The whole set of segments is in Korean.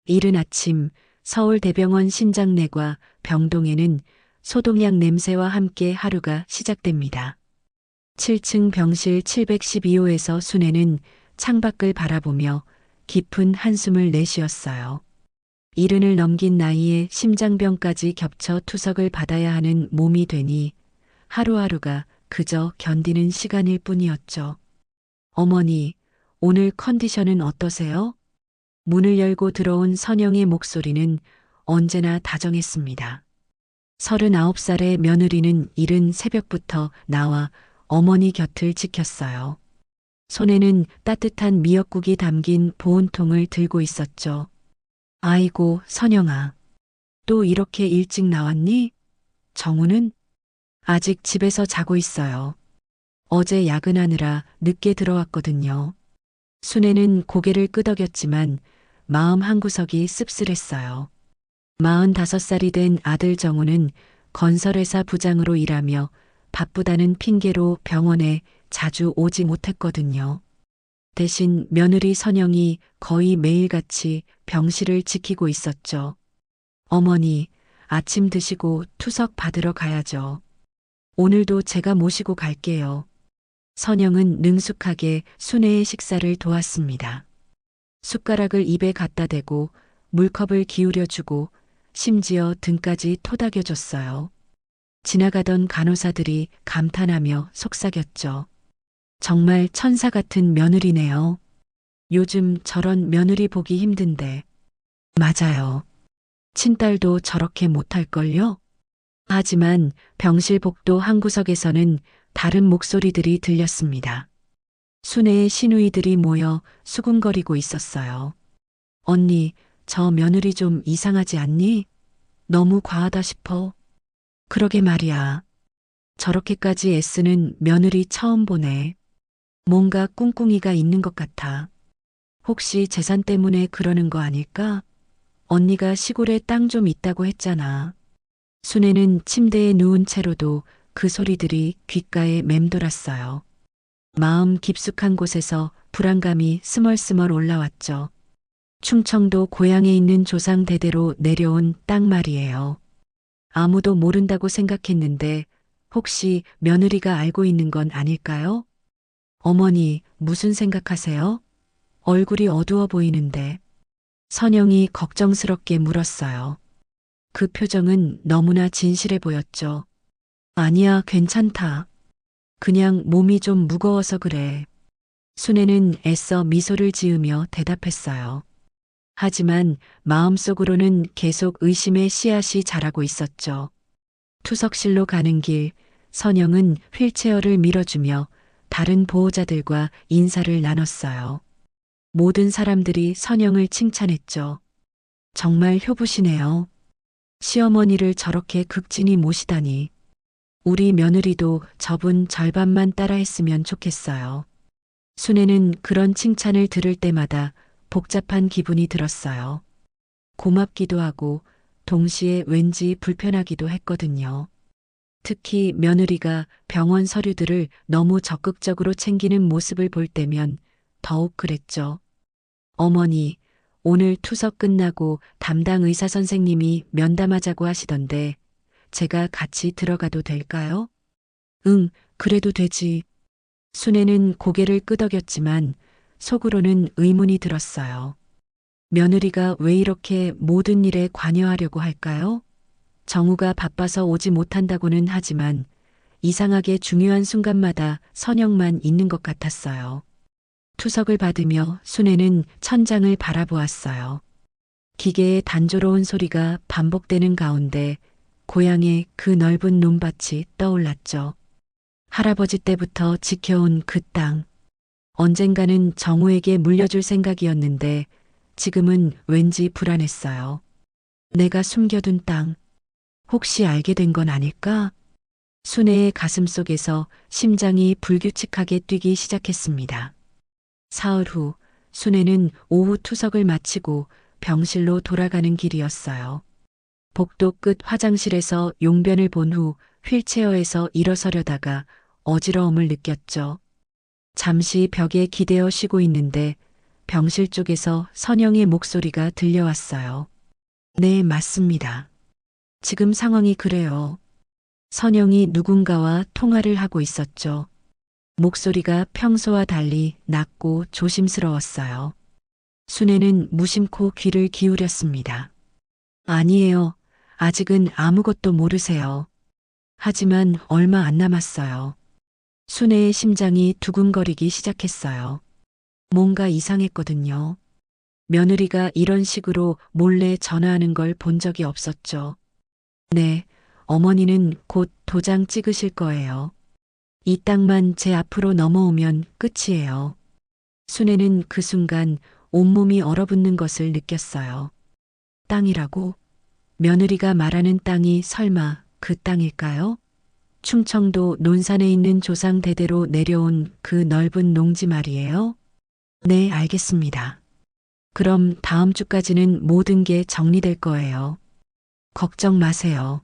이른 아침 서울대병원 신장내과 병동에는 소독약 냄새와 함께 하루가 시작됩니다. 7층 병실 712호에서 순애는 창밖을 바라보며 깊은 한숨을 내쉬었어요. 이른을 넘긴 나이에 심장병까지 겹쳐 투석을 받아야 하는 몸이 되니 하루하루가 그저 견디는 시간일 뿐이었죠. 어머니, 오늘 컨디션은 어떠세요? 문을 열고 들어온 선영의 목소리는 언제나 다정했습니다. 39살의 며느리는 이른 새벽부터 나와 어머니 곁을 지켰어요. 손에는 따뜻한 미역국이 담긴 보온통을 들고 있었죠. 아이고, 선영아. 또 이렇게 일찍 나왔니? 정우는 아직 집에서 자고 있어요. 어제 야근하느라 늦게 들어왔거든요. 순애는 고개를 끄덕였지만 마음 한구석이 씁쓸했어요. 45살이 된 아들 정우는 건설회사 부장으로 일하며 바쁘다는 핑계로 병원에 자주 오지 못했거든요. 대신 며느리 선영이 거의 매일같이 병실을 지키고 있었죠. 어머니, 아침 드시고 투석 받으러 가야죠. 오늘도 제가 모시고 갈게요. 선영은 능숙하게 순애의 식사를 도왔습니다. 숟가락을 입에 갖다 대고 물컵을 기울여주고 심지어 등까지 토닥여줬어요. 지나가던 간호사들이 감탄하며 속삭였죠. 정말 천사 같은 며느리네요. 요즘 저런 며느리 보기 힘든데. 맞아요. 친딸도 저렇게 못할걸요? 하지만 병실 복도 한 구석에서는 다른 목소리들이 들렸습니다. 순애의 시누이들이 모여 수군거리고 있었어요. 언니, 저 며느리 좀 이상하지 않니? 너무 과하다 싶어. 그러게 말이야. 저렇게까지 애쓰는 며느리 처음 보네. 뭔가 꿍꿍이가 있는 것 같아. 혹시 재산 때문에 그러는 거 아닐까? 언니가 시골에 땅 좀 있다고 했잖아. 순애는 침대에 누운 채로도 그 소리들이 귓가에 맴돌았어요. 마음 깊숙한 곳에서 불안감이 스멀스멀 올라왔죠. 충청도 고향에 있는 조상 대대로 내려온 땅 말이에요. 아무도 모른다고 생각했는데 혹시 며느리가 알고 있는 건 아닐까요? 어머니, 무슨 생각하세요? 얼굴이 어두워 보이는데. 선영이 걱정스럽게 물었어요. 그 표정은 너무나 진실해 보였죠. 아니야, 괜찮다. 그냥 몸이 좀 무거워서 그래. 순애는 애써 미소를 지으며 대답했어요. 하지만 마음속으로는 계속 의심의 씨앗이 자라고 있었죠. 투석실로 가는 길, 선영은 휠체어를 밀어주며 다른 보호자들과 인사를 나눴어요. 모든 사람들이 선영을 칭찬했죠. 정말 효부시네요. 시어머니를 저렇게 극진히 모시다니. 우리 며느리도 저분 절반만 따라했으면 좋겠어요. 순애는 그런 칭찬을 들을 때마다 복잡한 기분이 들었어요. 고맙기도 하고 동시에 왠지 불편하기도 했거든요. 특히 며느리가 병원 서류들을 너무 적극적으로 챙기는 모습을 볼 때면 더욱 그랬죠. 어머니, 오늘 투석 끝나고 담당 의사 선생님이 면담하자고 하시던데 제가 같이 들어가도 될까요? 응, 그래도 되지. 순애는 고개를 끄덕였지만 속으로는 의문이 들었어요. 며느리가 왜 이렇게 모든 일에 관여하려고 할까요? 정우가 바빠서 오지 못한다고는 하지만 이상하게 중요한 순간마다 선영만 있는 것 같았어요. 투석을 받으며 순애는 천장을 바라보았어요. 기계의 단조로운 소리가 반복되는 가운데 고향의 그 넓은 논밭이 떠올랐죠. 할아버지 때부터 지켜온 그 땅. 언젠가는 정우에게 물려줄 생각이었는데 지금은 왠지 불안했어요. 내가 숨겨둔 땅. 혹시 알게 된 건 아닐까? 순애의 가슴 속에서 심장이 불규칙하게 뛰기 시작했습니다. 사흘 후 순애는 오후 투석을 마치고 병실로 돌아가는 길이었어요. 복도 끝 화장실에서 용변을 본 후 휠체어에서 일어서려다가 어지러움을 느꼈죠. 잠시 벽에 기대어 쉬고 있는데 병실 쪽에서 선영의 목소리가 들려왔어요. 네, 맞습니다. 지금 상황이 그래요. 선영이 누군가와 통화를 하고 있었죠. 목소리가 평소와 달리 낮고 조심스러웠어요. 순애는 무심코 귀를 기울였습니다. 아니에요. 아직은 아무것도 모르세요. 하지만 얼마 안 남았어요. 순애의 심장이 두근거리기 시작했어요. 뭔가 이상했거든요. 며느리가 이런 식으로 몰래 전화하는 걸 본 적이 없었죠. 네, 어머니는 곧 도장 찍으실 거예요. 이 땅만 제 앞으로 넘어오면 끝이에요. 순애는 그 순간 온몸이 얼어붙는 것을 느꼈어요. 땅이라고? 며느리가 말하는 땅이 설마 그 땅일까요? 충청도 논산에 있는 조상 대대로 내려온 그 넓은 농지 말이에요? 네, 알겠습니다. 그럼 다음 주까지는 모든 게 정리될 거예요. 걱정 마세요.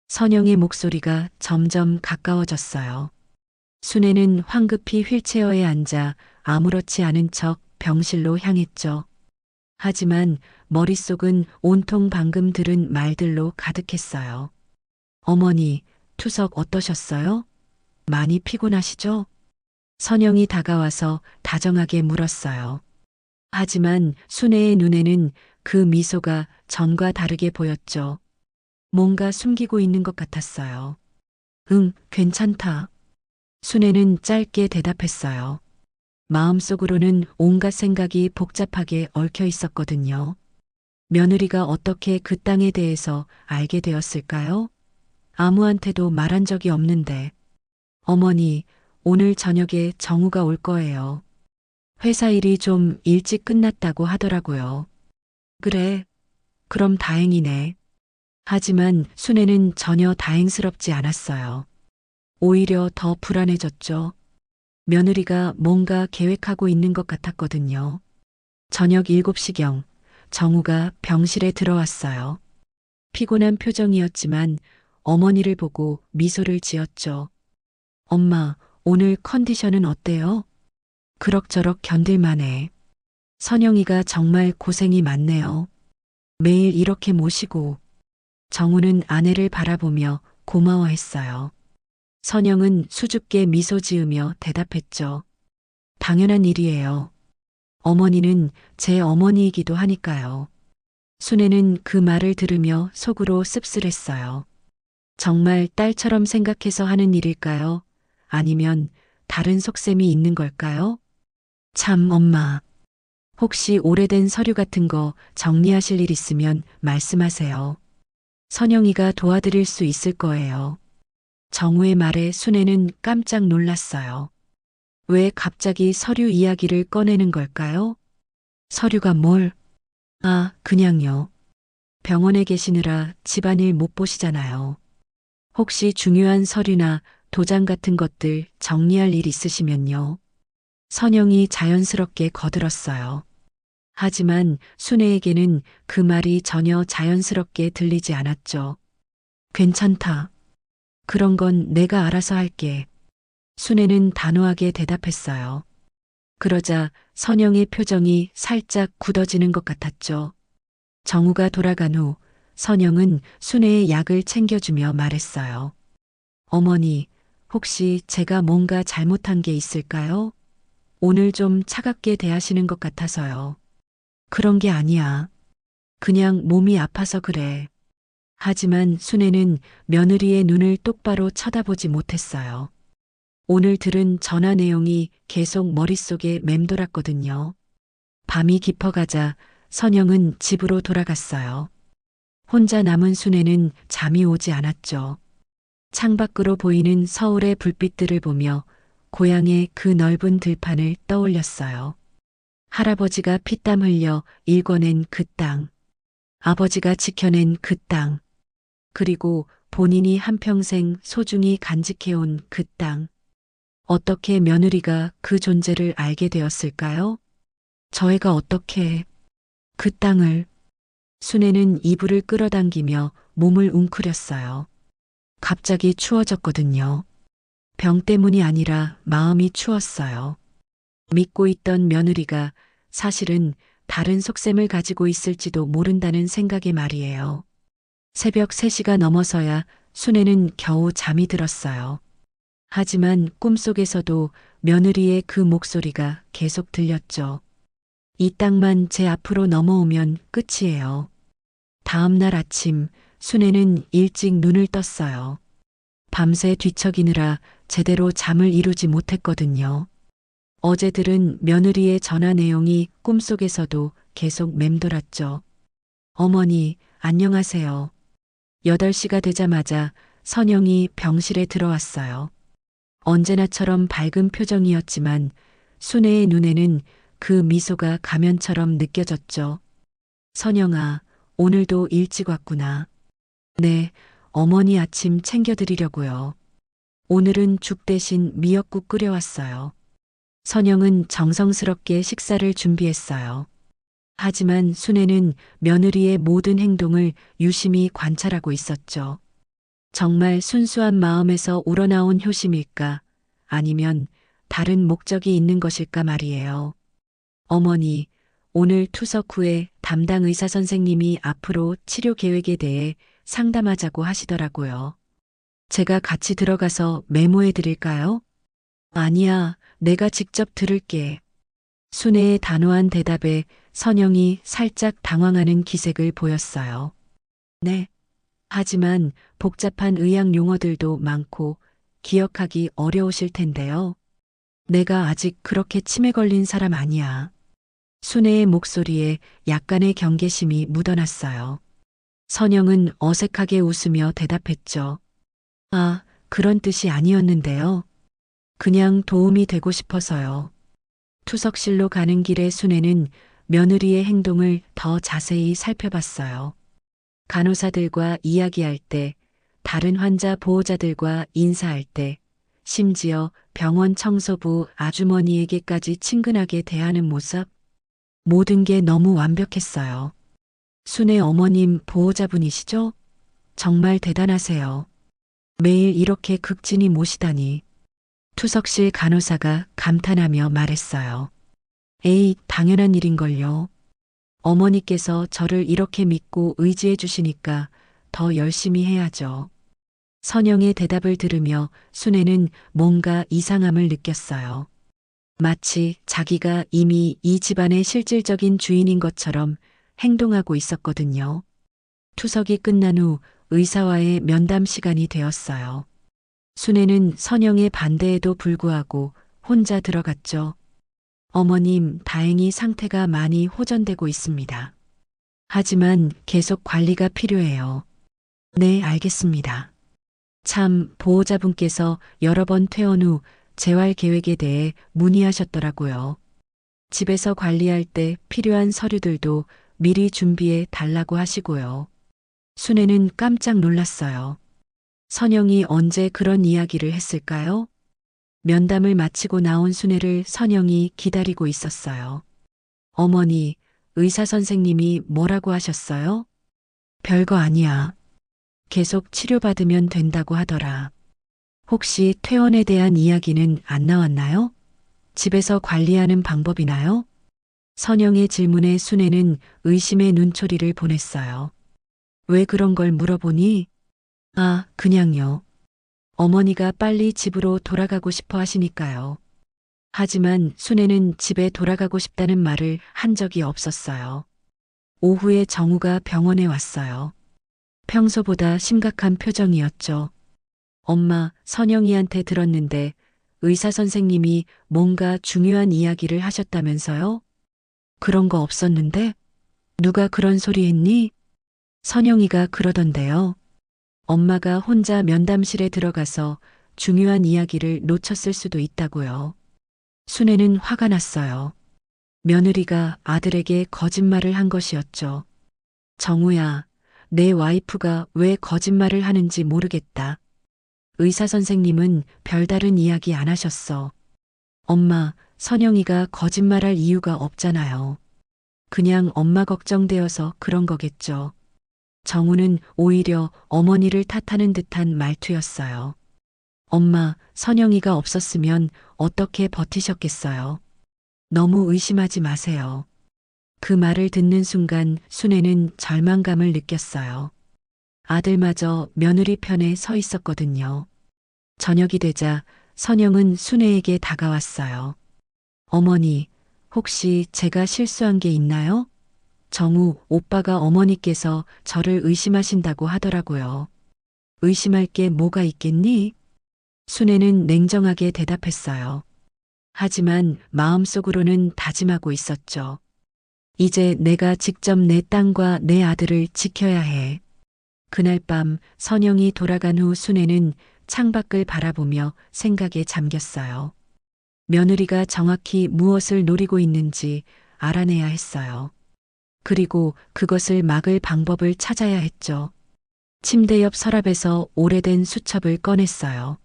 선영의 목소리가 점점 가까워졌어요. 순애는 황급히 휠체어에 앉아 아무렇지 않은 척 병실로 향했죠. 하지만 머릿속은 온통 방금 들은 말들로 가득했어요. 어머니, 투석 어떠셨어요? 많이 피곤하시죠? 선영이 다가와서 다정하게 물었어요. 하지만 순애의 눈에는 그 미소가 전과 다르게 보였죠. 뭔가 숨기고 있는 것 같았어요. 응, 괜찮다. 순애는 짧게 대답했어요. 마음속으로는 온갖 생각이 복잡하게 얽혀 있었거든요. 며느리가 어떻게 그 땅에 대해서 알게 되었을까요? 아무한테도 말한 적이 없는데. 어머니, 오늘 저녁에 정우가 올 거예요. 회사 일이 좀 일찍 끝났다고 하더라고요. 그래, 그럼 다행이네. 하지만 순애는 전혀 다행스럽지 않았어요. 오히려 더 불안해졌죠. 며느리가 뭔가 계획하고 있는 것 같았거든요. 저녁 7시경 정우가 병실에 들어왔어요. 피곤한 표정이었지만 어머니를 보고 미소를 지었죠. 엄마, 오늘 컨디션은 어때요? 그럭저럭 견딜만해. 선영이가 정말 고생이 많네요. 매일 이렇게 모시고. 정우는 아내를 바라보며 고마워했어요. 선영은 수줍게 미소 지으며 대답했죠. 당연한 일이에요. 어머니는 제 어머니이기도 하니까요. 순애는 그 말을 들으며 속으로 씁쓸했어요. 정말 딸처럼 생각해서 하는 일일까요? 아니면 다른 속셈이 있는 걸까요? 참, 엄마. 혹시 오래된 서류 같은 거 정리하실 일 있으면 말씀하세요. 선영이가 도와드릴 수 있을 거예요. 정우의 말에 순애는 깜짝 놀랐어요. 왜 갑자기 서류 이야기를 꺼내는 걸까요? 서류가 뭘? 아, 그냥요. 병원에 계시느라 집안일 못 보시잖아요. 혹시 중요한 서류나 도장 같은 것들 정리할 일 있으시면요. 선영이 자연스럽게 거들었어요. 하지만 순애에게는 그 말이 전혀 자연스럽게 들리지 않았죠. 괜찮다. 그런 건 내가 알아서 할게. 순애는 단호하게 대답했어요. 그러자 선영의 표정이 살짝 굳어지는 것 같았죠. 정우가 돌아간 후 선영은 순애의 약을 챙겨주며 말했어요. 어머니, 혹시 제가 뭔가 잘못한 게 있을까요? 오늘 좀 차갑게 대하시는 것 같아서요. 그런 게 아니야. 그냥 몸이 아파서 그래. 하지만 순애는 며느리의 눈을 똑바로 쳐다보지 못했어요. 오늘 들은 전화 내용이 계속 머릿속에 맴돌았거든요. 밤이 깊어가자 선영은 집으로 돌아갔어요. 혼자 남은 순애는 잠이 오지 않았죠. 창밖으로 보이는 서울의 불빛들을 보며 고향의 그 넓은 들판을 떠올렸어요. 할아버지가 피땀 흘려 일궈낸 그 땅, 아버지가 지켜낸 그 땅, 그리고 본인이 한평생 소중히 간직해온 그 땅. 어떻게 며느리가 그 존재를 알게 되었을까요? 저 애가 어떻게 그 땅을. 순애는 이불을 끌어당기며 몸을 웅크렸어요. 갑자기 추워졌거든요. 병 때문이 아니라 마음이 추웠어요. 믿고 있던 며느리가 사실은 다른 속셈을 가지고 있을지도 모른다는 생각에 말이에요. 새벽 3시가 넘어서야 순애는 겨우 잠이 들었어요. 하지만 꿈속에서도 며느리의 그 목소리가 계속 들렸죠. 이 땅만 제 앞으로 넘어오면 끝이에요. 다음 날 아침 순애는 일찍 눈을 떴어요. 밤새 뒤척이느라 제대로 잠을 이루지 못했거든요. 어제 들은 며느리의 전화 내용이 꿈속에서도 계속 맴돌았죠. 어머니, 안녕하세요. 8시가 되자마자 선영이 병실에 들어왔어요. 언제나처럼 밝은 표정이었지만 순애의 눈에는 그 미소가 가면처럼 느껴졌죠. 선영아, 오늘도 일찍 왔구나. 네, 어머니 아침 챙겨드리려고요. 오늘은 죽 대신 미역국 끓여왔어요. 선영은 정성스럽게 식사를 준비했어요. 하지만 순애는 며느리의 모든 행동을 유심히 관찰하고 있었죠. 정말 순수한 마음에서 우러나온 효심일까? 아니면 다른 목적이 있는 것일까 말이에요. 어머니, 오늘 투석 후에 담당 의사 선생님이 앞으로 치료 계획에 대해 상담하자고 하시더라고요. 제가 같이 들어가서 메모해 드릴까요? 아니야, 내가 직접 들을게. 순애의 단호한 대답에 선영이 살짝 당황하는 기색을 보였어요. 네. 하지만 복잡한 의학 용어들도 많고 기억하기 어려우실 텐데요. 내가 아직 그렇게 치매 걸린 사람 아니야. 순애의 목소리에 약간의 경계심이 묻어났어요. 선영은 어색하게 웃으며 대답했죠. 아, 그런 뜻이 아니었는데요. 그냥 도움이 되고 싶어서요. 투석실로 가는 길에 순애는 며느리의 행동을 더 자세히 살펴봤어요. 간호사들과 이야기할 때, 다른 환자 보호자들과 인사할 때, 심지어 병원 청소부 아주머니에게까지 친근하게 대하는 모습, 모든 게 너무 완벽했어요. 순애 어머님 보호자분이시죠? 정말 대단하세요. 매일 이렇게 극진히 모시다니. 투석실 간호사가 감탄하며 말했어요. 에이, 당연한 일인걸요. 어머니께서 저를 이렇게 믿고 의지해 주시니까 더 열심히 해야죠. 선영의 대답을 들으며 순애는 뭔가 이상함을 느꼈어요. 마치 자기가 이미 이 집안의 실질적인 주인인 것처럼 행동하고 있었거든요. 투석이 끝난 후 의사와의 면담 시간이 되었어요. 순애는 선영의 반대에도 불구하고 혼자 들어갔죠. 어머님, 다행히 상태가 많이 호전되고 있습니다. 하지만 계속 관리가 필요해요. 네, 알겠습니다. 참, 보호자분께서 여러 번 퇴원 후 재활 계획에 대해 문의하셨더라고요. 집에서 관리할 때 필요한 서류들도 미리 준비해 달라고 하시고요. 순애는 깜짝 놀랐어요. 선영이 언제 그런 이야기를 했을까요? 면담을 마치고 나온 순애를 선영이 기다리고 있었어요. 어머니, 의사 선생님이 뭐라고 하셨어요? 별거 아니야. 계속 치료받으면 된다고 하더라. 혹시 퇴원에 대한 이야기는 안 나왔나요? 집에서 관리하는 방법이나요? 선영의 질문에 순애는 의심의 눈초리를 보냈어요. 왜 그런 걸 물어보니? 아, 그냥요. 어머니가 빨리 집으로 돌아가고 싶어 하시니까요. 하지만 순애는 집에 돌아가고 싶다는 말을 한 적이 없었어요. 오후에 정우가 병원에 왔어요. 평소보다 심각한 표정이었죠. 엄마, 선영이한테 들었는데 의사 선생님이 뭔가 중요한 이야기를 하셨다면서요? 그런 거 없었는데? 누가 그런 소리 했니? 선영이가 그러던데요. 엄마가 혼자 면담실에 들어가서 중요한 이야기를 놓쳤을 수도 있다고요. 순애는 화가 났어요. 며느리가 아들에게 거짓말을 한 것이었죠. 정우야, 내 와이프가 왜 거짓말을 하는지 모르겠다. 의사 선생님은 별다른 이야기 안 하셨어. 엄마, 선영이가 거짓말할 이유가 없잖아요. 그냥 엄마 걱정되어서 그런 거겠죠. 정우는 오히려 어머니를 탓하는 듯한 말투였어요. 엄마, 선영이가 없었으면 어떻게 버티셨겠어요? 너무 의심하지 마세요. 그 말을 듣는 순간 순애는 절망감을 느꼈어요. 아들마저 며느리 편에 서 있었거든요. 저녁이 되자 선영은 순애에게 다가왔어요. 어머니, 혹시 제가 실수한 게 있나요? 정우 오빠가 어머니께서 저를 의심하신다고 하더라고요. 의심할 게 뭐가 있겠니? 순애는 냉정하게 대답했어요. 하지만 마음속으로는 다짐하고 있었죠. 이제 내가 직접 내 딸과 내 아들을 지켜야 해. 그날 밤 선영이 돌아간 후 순애는 창밖을 바라보며 생각에 잠겼어요. 며느리가 정확히 무엇을 노리고 있는지 알아내야 했어요. 그리고 그것을 막을 방법을 찾아야 했죠. 침대 옆 서랍에서 오래된 수첩을 꺼냈어요.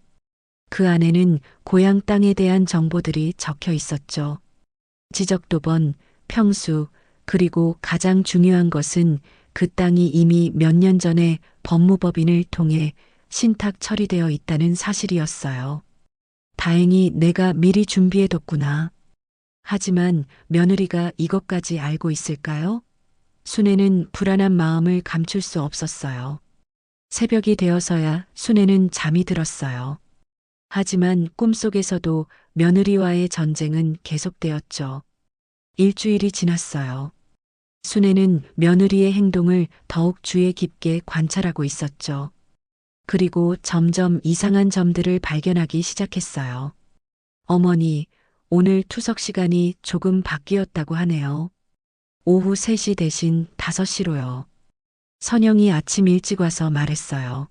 그 안에는 고향 땅에 대한 정보들이 적혀 있었죠. 지적도번, 평수, 그리고 가장 중요한 것은 그 땅이 이미 몇 년 전에 법무법인을 통해 신탁 처리되어 있다는 사실이었어요. 다행히 내가 미리 준비해뒀구나. 하지만 며느리가 이것까지 알고 있을까요? 순애는 불안한 마음을 감출 수 없었어요. 새벽이 되어서야 순애는 잠이 들었어요. 하지만 꿈속에서도 며느리와의 전쟁은 계속되었죠. 일주일이 지났어요. 순애는 며느리의 행동을 더욱 주의 깊게 관찰하고 있었죠. 그리고 점점 이상한 점들을 발견하기 시작했어요. 어머니, 오늘 투석 시간이 조금 바뀌었다고 하네요. 오후 3시 대신 5시로요. 선영이 아침 일찍 와서 말했어요.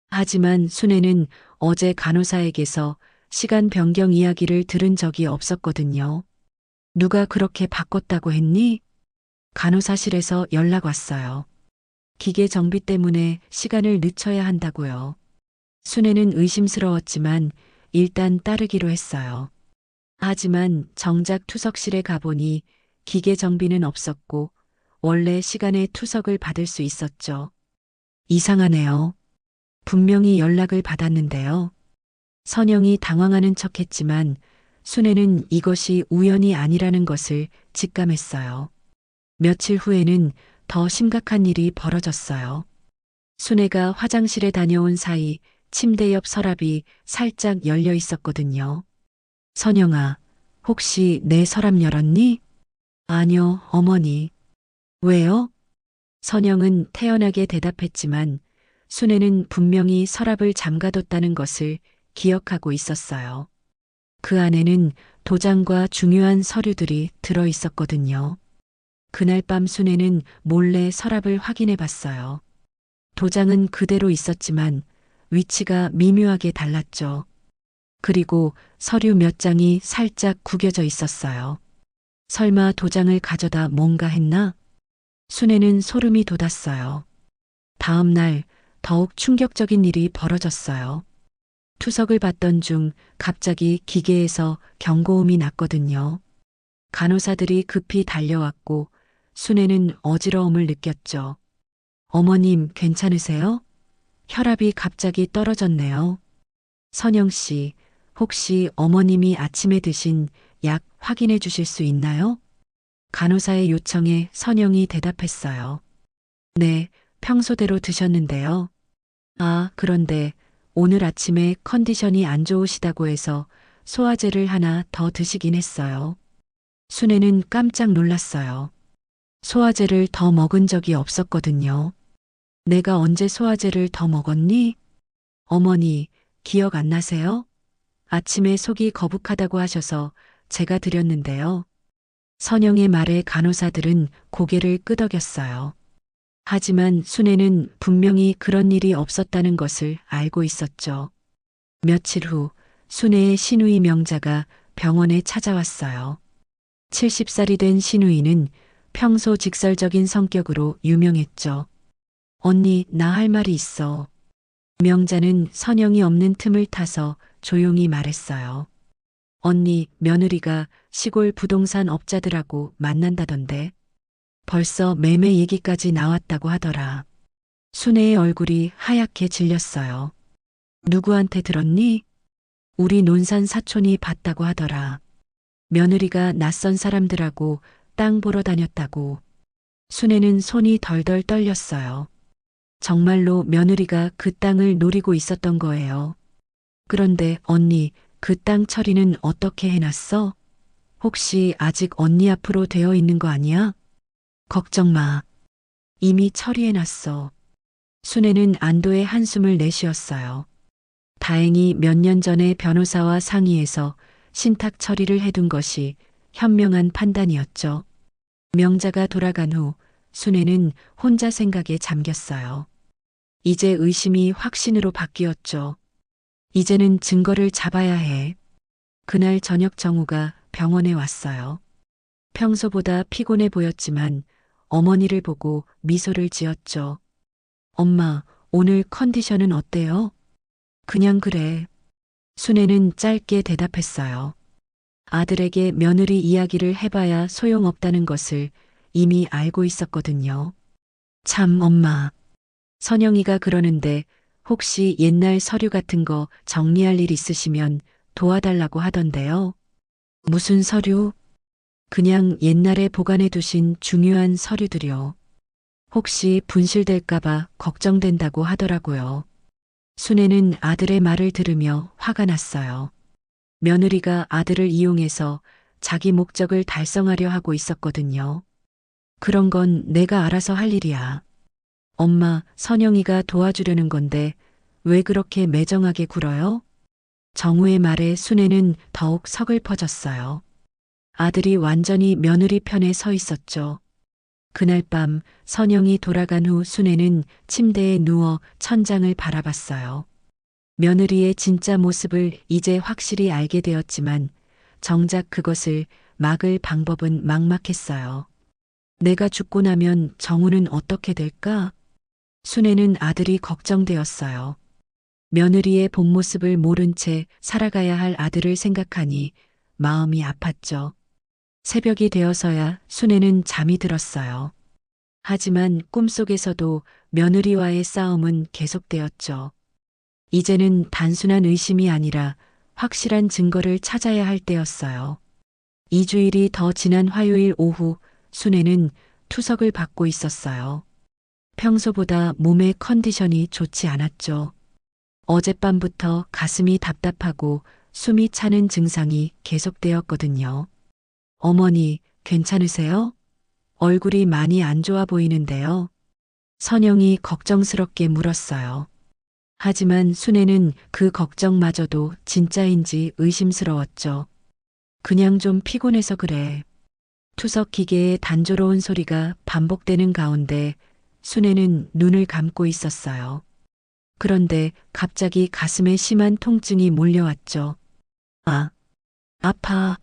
하지만 순애는 어제 간호사에게서 시간 변경 이야기를 들은 적이 없었거든요. 누가 그렇게 바꿨다고 했니? 간호사실에서 연락 왔어요. 기계 정비 때문에 시간을 늦춰야 한다고요. 순애는 의심스러웠지만 일단 따르기로 했어요. 하지만 정작 투석실에 가보니 기계 정비는 없었고 원래 시간에 투석을 받을 수 있었죠. 이상하네요. 분명히 연락을 받았는데요. 선영이 당황하는 척했지만 순애는 이것이 우연이 아니라는 것을 직감했어요. 며칠 후에는 더 심각한 일이 벌어졌어요. 순애가 화장실에 다녀온 사이 침대 옆 서랍이 살짝 열려 있었거든요. 선영아, 혹시 내 서랍 열었니? 아니요, 어머니. 왜요? 선영은 태연하게 대답했지만 순애는 분명히 서랍을 잠가뒀다는 것을 기억하고 있었어요. 그 안에는 도장과 중요한 서류들이 들어 있었거든요. 그날 밤 순애는 몰래 서랍을 확인해 봤어요. 도장은 그대로 있었지만 위치가 미묘하게 달랐죠. 그리고 서류 몇 장이 살짝 구겨져 있었어요. 설마 도장을 가져다 뭔가 했나? 순애는 소름이 돋았어요. 다음 날 더욱 충격적인 일이 벌어졌어요. 투석을 받던 중 갑자기 기계에서 경고음이 났거든요. 간호사들이 급히 달려왔고 순애는 어지러움을 느꼈죠. 어머님 괜찮으세요? 혈압이 갑자기 떨어졌네요. 선영 씨, 혹시 어머님이 아침에 드신 약 확인해 주실 수 있나요? 간호사의 요청에 선영이 대답했어요. 네, 평소대로 드셨는데요. 아, 그런데 오늘 아침에 컨디션이 안 좋으시다고 해서 소화제를 하나 더 드시긴 했어요. 순애는 깜짝 놀랐어요. 소화제를 더 먹은 적이 없었거든요. 내가 언제 소화제를 더 먹었니? 어머니, 기억 안 나세요? 아침에 속이 거북하다고 하셔서 제가 드렸는데요. 선영의 말에 간호사들은 고개를 끄덕였어요. 하지만 순애는 분명히 그런 일이 없었다는 것을 알고 있었죠. 며칠 후 순애의 시누이 명자가 병원에 찾아왔어요. 70살이 된 시누이는 평소 직설적인 성격으로 유명했죠. 언니, 나 할 말이 있어. 명자는 선영이 없는 틈을 타서 조용히 말했어요. 언니, 며느리가 시골 부동산 업자들하고 만난다던데. 벌써 매매 얘기까지 나왔다고 하더라. 순애의 얼굴이 하얗게 질렸어요. 누구한테 들었니? 우리 논산 사촌이 봤다고 하더라. 며느리가 낯선 사람들하고 땅 보러 다녔다고. 순애는 손이 덜덜 떨렸어요. 정말로 며느리가 그 땅을 노리고 있었던 거예요. 그런데 언니, 그 땅 처리는 어떻게 해놨어? 혹시 아직 언니 앞으로 되어 있는 거 아니야? 걱정 마. 이미 처리해놨어. 순애는 안도의 한숨을 내쉬었어요. 다행히 몇 년 전에 변호사와 상의해서 신탁 처리를 해둔 것이 현명한 판단이었죠. 명자가 돌아간 후 순애는 혼자 생각에 잠겼어요. 이제 의심이 확신으로 바뀌었죠. 이제는 증거를 잡아야 해. 그날 저녁 정우가 병원에 왔어요. 평소보다 피곤해 보였지만 어머니를 보고 미소를 지었죠. 엄마, 오늘 컨디션은 어때요? 그냥 그래. 순애는 짧게 대답했어요. 아들에게 며느리 이야기를 해봐야 소용없다는 것을 이미 알고 있었거든요. 참, 엄마. 선영이가 그러는데 혹시 옛날 서류 같은 거 정리할 일 있으시면 도와달라고 하던데요. 무슨 서류? 그냥 옛날에 보관해 두신 중요한 서류들이요. 혹시 분실될까봐 걱정된다고 하더라고요. 순애는 아들의 말을 들으며 화가 났어요. 며느리가 아들을 이용해서 자기 목적을 달성하려 하고 있었거든요. 그런 건 내가 알아서 할 일이야. 엄마, 선영이가 도와주려는 건데 왜 그렇게 매정하게 굴어요? 정우의 말에 순애는 더욱 서글퍼졌어요. 아들이 완전히 며느리 편에 서 있었죠. 그날 밤 선영이 돌아간 후 순애는 침대에 누워 천장을 바라봤어요. 며느리의 진짜 모습을 이제 확실히 알게 되었지만 정작 그것을 막을 방법은 막막했어요. 내가 죽고 나면 정우는 어떻게 될까? 순애는 아들이 걱정되었어요. 며느리의 본 모습을 모른 채 살아가야 할 아들을 생각하니 마음이 아팠죠. 새벽이 되어서야 순애는 잠이 들었어요. 하지만 꿈속에서도 며느리와의 싸움은 계속되었죠. 이제는 단순한 의심이 아니라 확실한 증거를 찾아야 할 때였어요. 2주일이 더 지난 화요일 오후 순애는 투석을 받고 있었어요. 평소보다 몸의 컨디션이 좋지 않았죠. 어젯밤부터 가슴이 답답하고 숨이 차는 증상이 계속되었거든요. 어머니, 괜찮으세요? 얼굴이 많이 안 좋아 보이는데요. 선영이 걱정스럽게 물었어요. 하지만 순애는 그 걱정마저도 진짜인지 의심스러웠죠. 그냥 좀 피곤해서 그래. 투석 기계의 단조로운 소리가 반복되는 가운데 순애는 눈을 감고 있었어요. 그런데 갑자기 가슴에 심한 통증이 몰려왔죠. 아, 아파.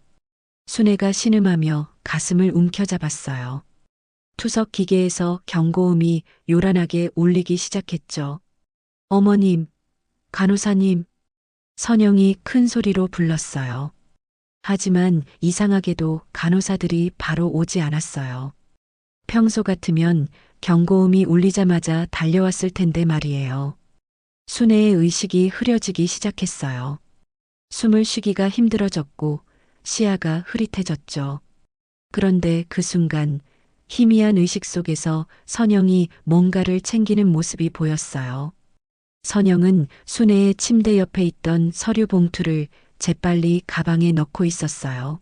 순애가 신음하며 가슴을 움켜잡았어요. 투석 기계에서 경고음이 요란하게 울리기 시작했죠. 어머님, 간호사님, 선영이 큰 소리로 불렀어요. 하지만 이상하게도 간호사들이 바로 오지 않았어요. 평소 같으면 경고음이 울리자마자 달려왔을 텐데 말이에요. 순애의 의식이 흐려지기 시작했어요. 숨을 쉬기가 힘들어졌고 시야가 흐릿해졌죠. 그런데 그 순간 희미한 의식 속에서 선영이 뭔가를 챙기는 모습이 보였어요. 선영은 순애의 침대 옆에 있던 서류 봉투를 재빨리 가방에 넣고 있었어요.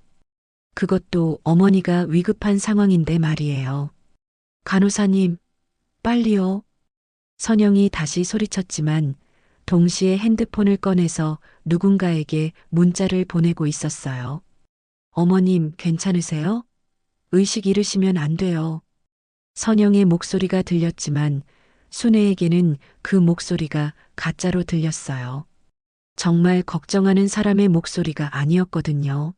그것도 어머니가 위급한 상황인데 말이에요. 간호사님, 빨리요. 선영이 다시 소리쳤지만 동시에 핸드폰을 꺼내서 누군가에게 문자를 보내고 있었어요. 어머님, 괜찮으세요? 의식 잃으시면 안 돼요. 선영의 목소리가 들렸지만 순애에게는 그 목소리가 가짜로 들렸어요. 정말 걱정하는 사람의 목소리가 아니었거든요.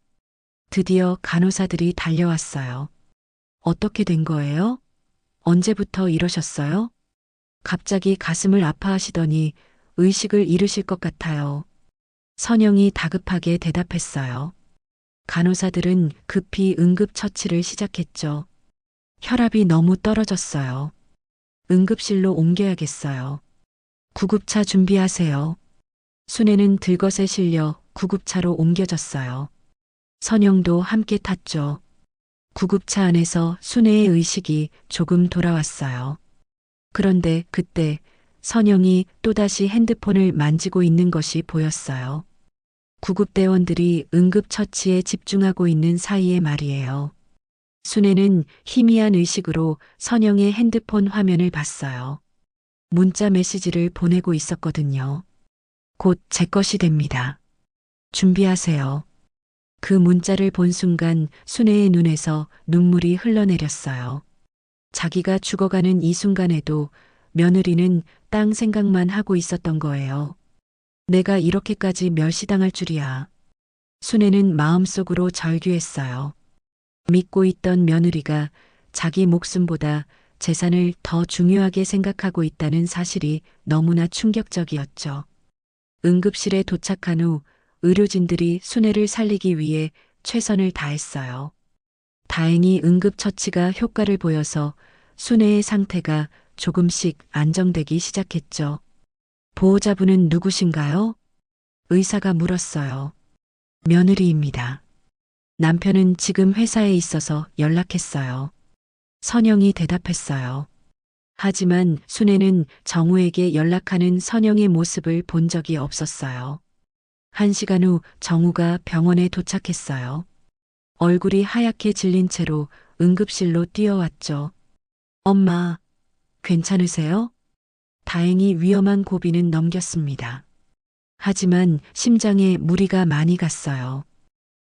드디어 간호사들이 달려왔어요. 어떻게 된 거예요? 언제부터 이러셨어요? 갑자기 가슴을 아파하시더니 의식을 잃으실 것 같아요. 선영이 다급하게 대답했어요. 간호사들은 급히 응급처치를 시작했죠. 혈압이 너무 떨어졌어요. 응급실로 옮겨야겠어요. 구급차 준비하세요. 순애는 들것에 실려 구급차로 옮겨졌어요. 선영도 함께 탔죠. 구급차 안에서 순애의 의식이 조금 돌아왔어요. 그런데 그때 선영이 또다시 핸드폰을 만지고 있는 것이 보였어요. 구급대원들이 응급처치에 집중하고 있는 사이에 말이에요. 순애는 희미한 의식으로 선영의 핸드폰 화면을 봤어요. 문자 메시지를 보내고 있었거든요. 곧 제 것이 됩니다. 준비하세요. 그 문자를 본 순간 순애의 눈에서 눈물이 흘러내렸어요. 자기가 죽어가는 이 순간에도 며느리는 땅 생각만 하고 있었던 거예요. 내가 이렇게까지 멸시당할 줄이야. 순애는 마음속으로 절규했어요. 믿고 있던 며느리가 자기 목숨보다 재산을 더 중요하게 생각하고 있다는 사실이 너무나 충격적이었죠. 응급실에 도착한 후 의료진들이 순애를 살리기 위해 최선을 다했어요. 다행히 응급처치가 효과를 보여서 순애의 상태가 조금씩 안정되기 시작했죠. 보호자분은 누구신가요? 의사가 물었어요. 며느리입니다. 남편은 지금 회사에 있어서 연락했어요. 선영이 대답했어요. 하지만 순애는 정우에게 연락하는 선영의 모습을 본 적이 없었어요. 1시간 후 정우가 병원에 도착했어요. 얼굴이 하얗게 질린 채로 응급실로 뛰어왔죠. 엄마, 괜찮으세요? 다행히 위험한 고비는 넘겼습니다. 하지만 심장에 무리가 많이 갔어요.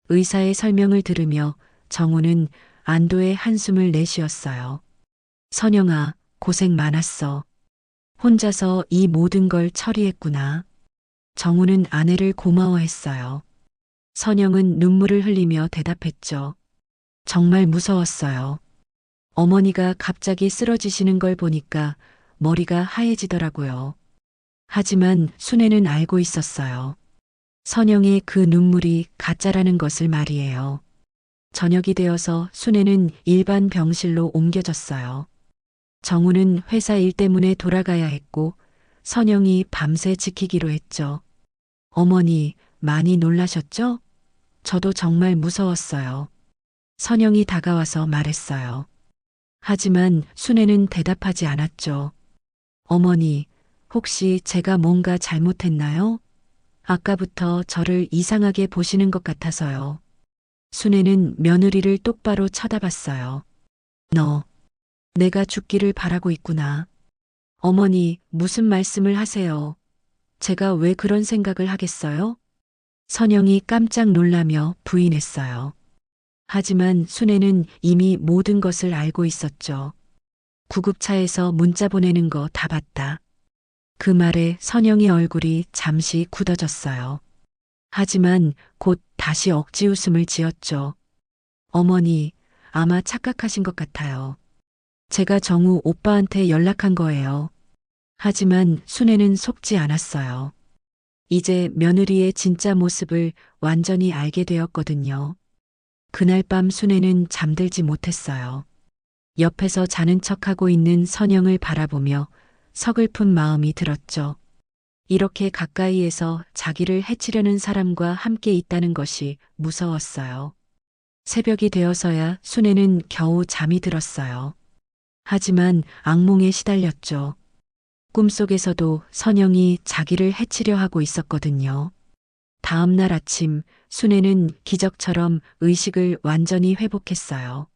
의사의 설명을 들으며 정우는 안도의 한숨을 내쉬었어요. 선영아, 고생 많았어. 혼자서 이 모든 걸 처리했구나. 정우는 아내를 고마워했어요. 선영은 눈물을 흘리며 대답했죠. 정말 무서웠어요. 어머니가 갑자기 쓰러지시는 걸 보니까 머리가 하얘지더라고요. 하지만 순애는 알고 있었어요. 선영의 그 눈물이 가짜라는 것을 말이에요. 저녁이 되어서 순애는 일반 병실로 옮겨졌어요. 정우는 회사 일 때문에 돌아가야 했고 선영이 밤새 지키기로 했죠. 어머니, 많이 놀라셨죠? 저도 정말 무서웠어요. 선영이 다가와서 말했어요. 하지만 순애는 대답하지 않았죠. 어머니, 혹시 제가 뭔가 잘못했나요? 아까부터 저를 이상하게 보시는 것 같아서요. 순애는 며느리를 똑바로 쳐다봤어요. 너, 내가 죽기를 바라고 있구나. 어머니, 무슨 말씀을 하세요? 제가 왜 그런 생각을 하겠어요? 선영이 깜짝 놀라며 부인했어요. 하지만 순애는 이미 모든 것을 알고 있었죠. 구급차에서 문자 보내는 거 다 봤다. 그 말에 선영의 얼굴이 잠시 굳어졌어요. 하지만 곧 다시 억지 웃음을 지었죠. 어머니, 아마 착각하신 것 같아요. 제가 정우 오빠한테 연락한 거예요. 하지만 순애는 속지 않았어요. 이제 며느리의 진짜 모습을 완전히 알게 되었거든요. 그날 밤 순애는 잠들지 못했어요. 옆에서 자는 척하고 있는 선영을 바라보며 서글픈 마음이 들었죠. 이렇게 가까이에서 자기를 해치려는 사람과 함께 있다는 것이 무서웠어요. 새벽이 되어서야 순애는 겨우 잠이 들었어요. 하지만 악몽에 시달렸죠. 꿈속에서도 선영이 자기를 해치려 하고 있었거든요. 다음 날 아침 순애는 기적처럼 의식을 완전히 회복했어요.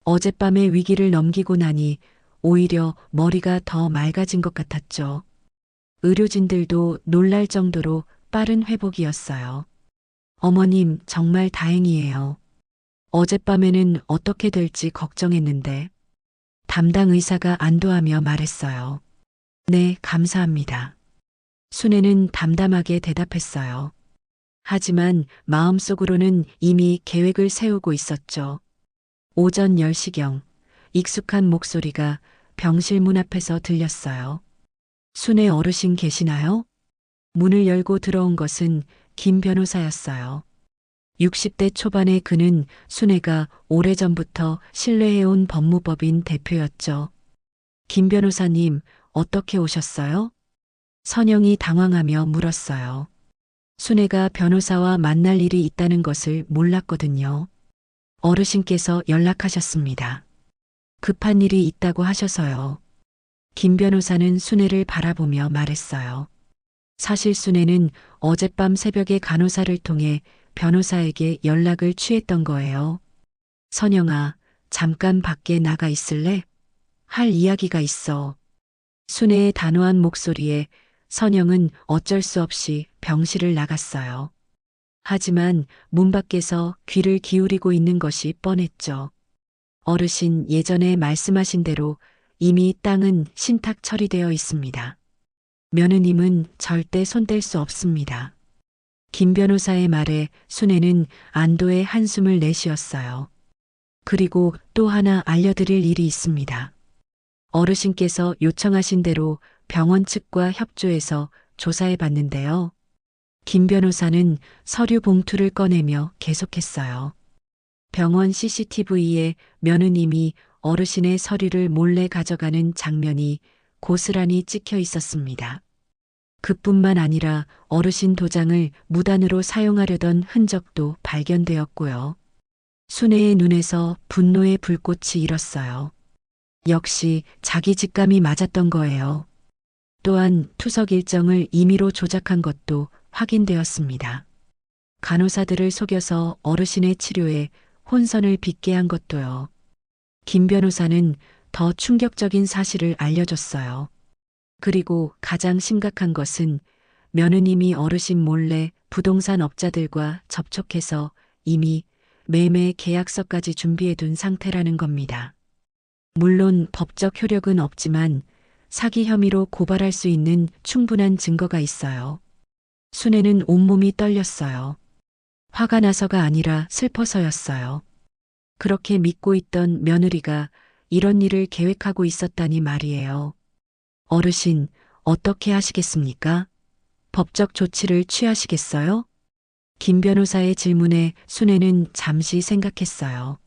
어젯밤의 위기를 넘기고 나니 오히려 머리가 더 맑아진 것 같았죠. 의료진들도 놀랄 정도로 빠른 회복이었어요. 어머님, 정말 다행이에요. 어젯밤에는 어떻게 될지 걱정했는데 담당 의사가 안도하며 말했어요. 네, 감사합니다. 순애는 담담하게 대답했어요. 하지만 마음속으로는 이미 계획을 세우고 있었죠. 오전 10시경 익숙한 목소리가 병실 문 앞에서 들렸어요. 순애 어르신 계시나요? 문을 열고 들어온 것은 김 변호사였어요. 60대 초반의 그는 순애가 오래전부터 신뢰해온 법무법인 대표였죠. 김 변호사님, 어떻게 오셨어요? 선영이 당황하며 물었어요. 순애가 변호사와 만날 일이 있다는 것을 몰랐거든요. 어르신께서 연락하셨습니다. 급한 일이 있다고 하셔서요. 김 변호사는 순애를 바라보며 말했어요. 사실 순애는 어젯밤 새벽에 간호사를 통해 변호사에게 연락을 취했던 거예요. 선영아, 잠깐 밖에 나가 있을래? 할 이야기가 있어. 순애의 단호한 목소리에 선영은 어쩔 수 없이 병실을 나갔어요. 하지만 문 밖에서 귀를 기울이고 있는 것이 뻔했죠. 어르신 예전에 말씀하신 대로 이미 땅은 신탁 처리되어 있습니다. 며느님은 절대 손댈 수 없습니다. 김 변호사의 말에 순애는 안도의 한숨을 내쉬었어요. 그리고 또 하나 알려드릴 일이 있습니다. 어르신께서 요청하신 대로 병원 측과 협조해서 조사해 봤는데요. 김 변호사는 서류 봉투를 꺼내며 계속했어요. 병원 CCTV에 며느님이 어르신의 서류를 몰래 가져가는 장면이 고스란히 찍혀 있었습니다. 그뿐만 아니라 어르신 도장을 무단으로 사용하려던 흔적도 발견되었고요. 순애의 눈에서 분노의 불꽃이 일었어요. 역시 자기 직감이 맞았던 거예요. 또한 투석 일정을 임의로 조작한 것도 확인되었습니다. 간호사들을 속여서 어르신의 치료에 혼선을 빚게 한 것도요. 김 변호사는 더 충격적인 사실을 알려줬어요. 그리고 가장 심각한 것은 며느님이 어르신 몰래 부동산 업자들과 접촉해서 이미 매매 계약서까지 준비해둔 상태라는 겁니다. 물론 법적 효력은 없지만 사기 혐의로 고발할 수 있는 충분한 증거가 있어요. 순애는 온몸이 떨렸어요. 화가 나서가 아니라 슬퍼서였어요. 그렇게 믿고 있던 며느리가 이런 일을 계획하고 있었다니 말이에요. 어르신, 어떻게 하시겠습니까? 법적 조치를 취하시겠어요? 김 변호사의 질문에 순애는 잠시 생각했어요.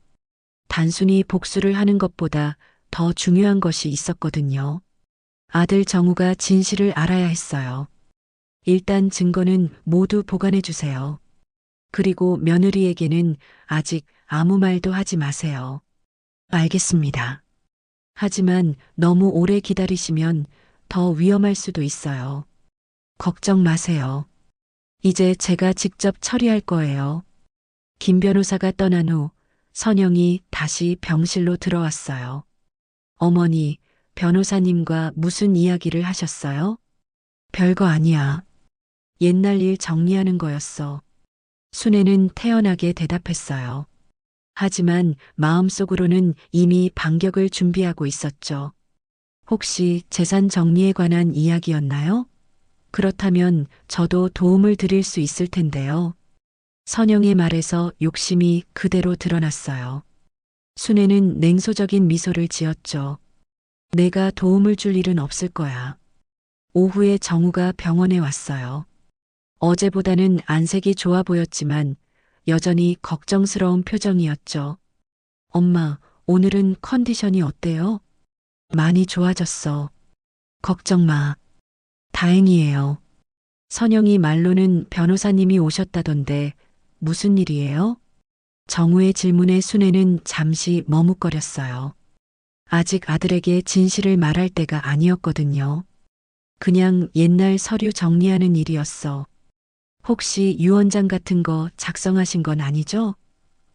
단순히 복수를 하는 것보다 더 중요한 것이 있었거든요. 아들 정우가 진실을 알아야 했어요. 일단 증거는 모두 보관해 주세요. 그리고 며느리에게는 아직 아무 말도 하지 마세요. 알겠습니다. 하지만 너무 오래 기다리시면 더 위험할 수도 있어요. 걱정 마세요. 이제 제가 직접 처리할 거예요. 김 변호사가 떠난 후 선영이 다시 병실로 들어왔어요. 어머니, 변호사님과 무슨 이야기를 하셨어요? 별거 아니야. 옛날 일 정리하는 거였어. 순애는 태연하게 대답했어요. 하지만 마음속으로는 이미 반격을 준비하고 있었죠. 혹시 재산 정리에 관한 이야기였나요? 그렇다면 저도 도움을 드릴 수 있을 텐데요. 선영의 말에서 욕심이 그대로 드러났어요. 순애는 냉소적인 미소를 지었죠. 내가 도움을 줄 일은 없을 거야. 오후에 정우가 병원에 왔어요. 어제보다는 안색이 좋아 보였지만 여전히 걱정스러운 표정이었죠. 엄마, 오늘은 컨디션이 어때요? 많이 좋아졌어. 걱정 마. 다행이에요. 선영이 말로는 변호사님이 오셨다던데 무슨 일이에요? 정우의 질문에 순애는 잠시 머뭇거렸어요. 아직 아들에게 진실을 말할 때가 아니었거든요. 그냥 옛날 서류 정리하는 일이었어. 혹시 유언장 같은 거 작성하신 건 아니죠?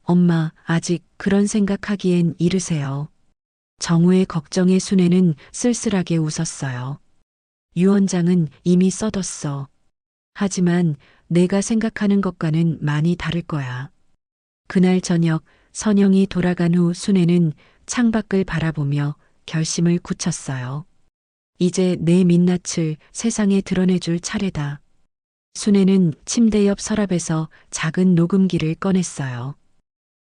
엄마, 아직 그런 생각하기엔 이르세요. 정우의 걱정에 순애는 쓸쓸하게 웃었어요. 유언장은 이미 써뒀어. 하지만 내가 생각하는 것과는 많이 다를 거야. 그날 저녁 선영이 돌아간 후 순애는 창밖을 바라보며 결심을 굳혔어요. 이제 내 민낯을 세상에 드러내줄 차례다. 순애는 침대 옆 서랍에서 작은 녹음기를 꺼냈어요.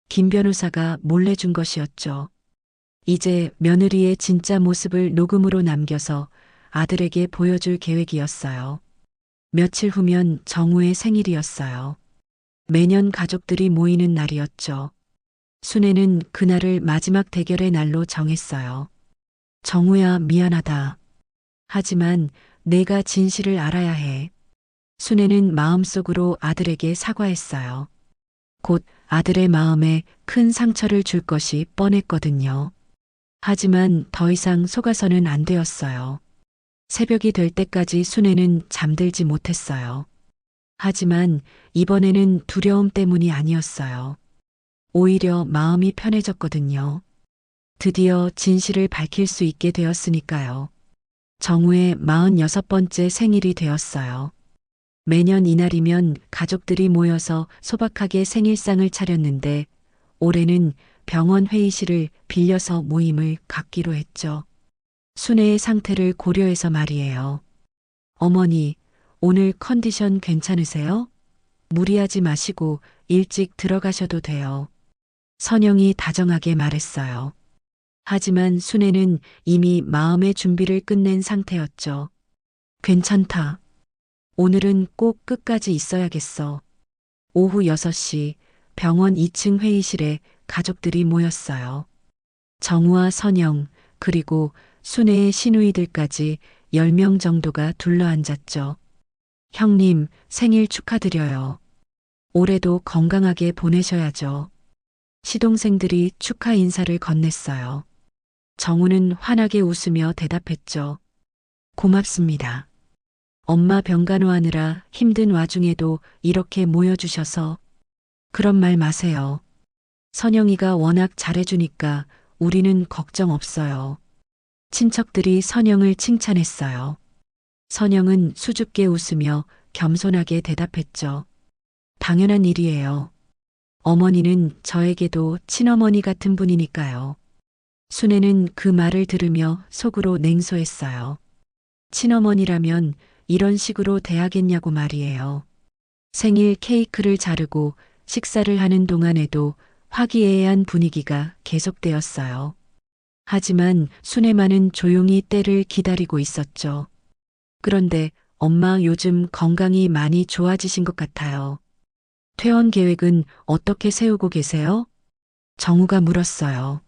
김 변호사가 몰래 준 것이었죠. 이제 며느리의 진짜 모습을 녹음으로 남겨서 아들에게 보여줄 계획이었어요. 며칠 후면 정우의 생일이었어요. 매년 가족들이 모이는 날이었죠. 순애는 그날을 마지막 대결의 날로 정했어요. 정우야, 미안하다. 하지만 내가 진실을 알아야 해. 순애는 마음속으로 아들에게 사과했어요. 곧 아들의 마음에 큰 상처를 줄 것이 뻔했거든요. 하지만 더 이상 속아서는 안 되었어요. 새벽이 될 때까지 순애는 잠들지 못했어요. 하지만 이번에는 두려움 때문이 아니었어요. 오히려 마음이 편해졌거든요. 드디어 진실을 밝힐 수 있게 되었으니까요. 정우의 46번째 생일이 되었어요. 매년 이날이면 가족들이 모여서 소박하게 생일상을 차렸는데 올해는 병원 회의실을 빌려서 모임을 갖기로 했죠. 순애의 상태를 고려해서 말이에요. 어머니, 오늘 컨디션 괜찮으세요? 무리하지 마시고 일찍 들어가셔도 돼요. 선영이 다정하게 말했어요. 하지만 순애는 이미 마음의 준비를 끝낸 상태였죠. 괜찮다. 오늘은 꼭 끝까지 있어야겠어. 오후 6시 병원 2층 회의실에 가족들이 모였어요. 정우와 선영, 그리고 순애의 시누이들까지 10명 정도가 둘러앉았죠. 형님, 생일 축하드려요. 올해도 건강하게 보내셔야죠. 시동생들이 축하 인사를 건넸어요. 정우는 환하게 웃으며 대답했죠. 고맙습니다. 엄마 병간호하느라 힘든 와중에도 이렇게 모여주셔서. 그런 말 마세요. 선영이가 워낙 잘해주니까 우리는 걱정 없어요. 친척들이 선영을 칭찬했어요. 선영은 수줍게 웃으며 겸손하게 대답했죠. 당연한 일이에요. 어머니는 저에게도 친어머니 같은 분이니까요. 순애는 그 말을 들으며 속으로 냉소했어요. 친어머니라면 이런 식으로 대하겠냐고 말이에요. 생일 케이크를 자르고 식사를 하는 동안에도 화기애애한 분위기가 계속되었어요. 하지만 순애만은 조용히 때를 기다리고 있었죠. 그런데 엄마 요즘 건강이 많이 좋아지신 것 같아요. 퇴원 계획은 어떻게 세우고 계세요? 정우가 물었어요.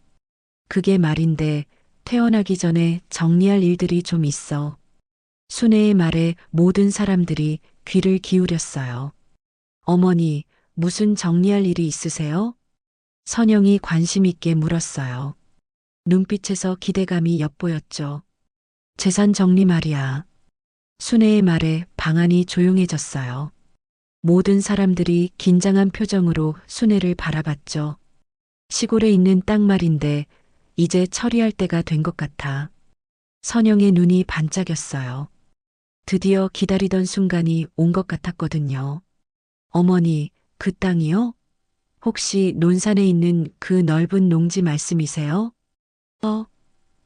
그게 말인데 퇴원하기 전에 정리할 일들이 좀 있어. 순애의 말에 모든 사람들이 귀를 기울였어요. 어머니, 무슨 정리할 일이 있으세요? 선영이 관심 있게 물었어요. 눈빛에서 기대감이 엿보였죠. 재산 정리 말이야. 순애의 말에 방안이 조용해졌어요. 모든 사람들이 긴장한 표정으로 순애를 바라봤죠. 시골에 있는 땅 말인데 이제 처리할 때가 된 것 같아. 선영의 눈이 반짝였어요. 드디어 기다리던 순간이 온 것 같았거든요. 어머니, 그 땅이요? 혹시 논산에 있는 그 넓은 농지 말씀이세요?